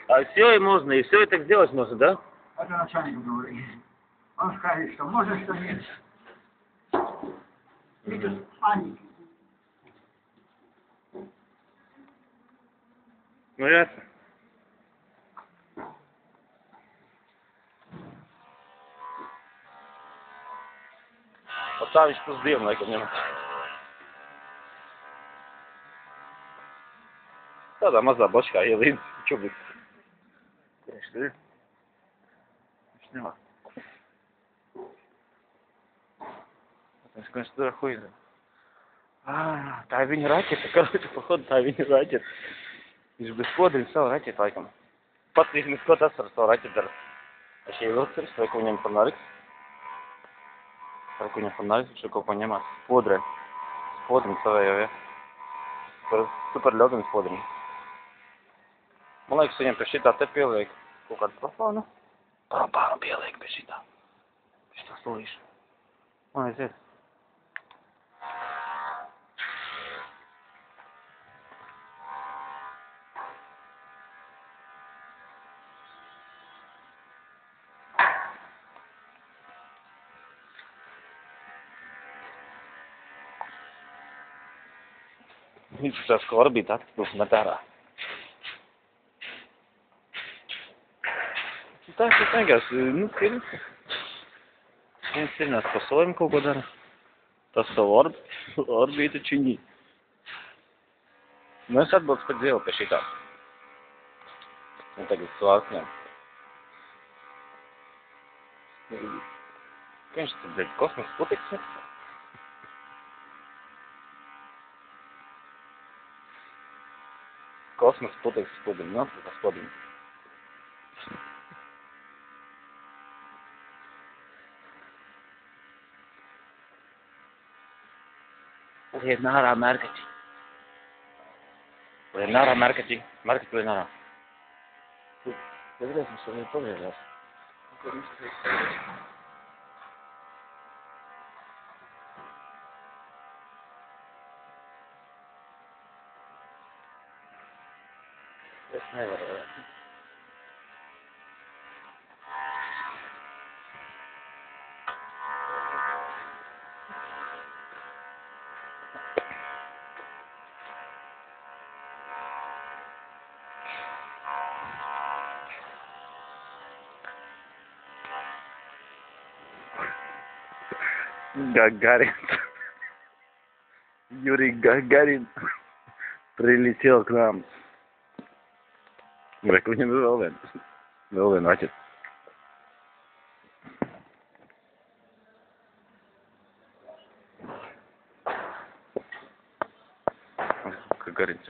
А все и можно, и все это сделать можно, да? Это начальник говорит. Он скажет, что можно, что нет. Видишь, паники. Ну ясно. Поставить тут дым, laikam ņemt. Tādā mazā bočkā ielīdz čubiks. Tieši tur. Viņš nemā. Потому что туда хуй. А, tā ir viņa raķeta, короче, походу, tā ir viņa raķeta. Viņš bez kodriņa savu raķetu, laikam. Patīkams, ko tas ar savu raķetu dara. A šī vilceris, vai ko viņam fanariks? Vai ko viņam fanariks, viņš kaut ko ņemās. Spodrē. Spodriņu savējo, ja. Super ļodins spodriņu. Man liekas, viņam pie šitā te pieliek kaut kādu propānu. Propānu pieliek pie šitā. Pie šitā solīšu. Man aiziet. Viņš tās, ka orbīta atskatūs met ārā. Tā ir vienkārši, nu, skribi. Viens cienās pa solim kaut ko dara. Tas savu orbītu čiņī. Nu, es atbildu pēc Dievu pie šitā. Un tagad svārsņām. Ka viņš tad dēļ kosmos putiks, ne? Kosmos putiks spodriņu, nāc, tā spodriņu. Liet nārā mērkaķi. Liet nārā mērkaķi. Mērkaķi liet nārā. Redz, mums vēl paviezās. Es nevaru. Гагарин. Юрий Гагарин прилетел к нам. Бля, viņam vēl vien raķet. Гагарин,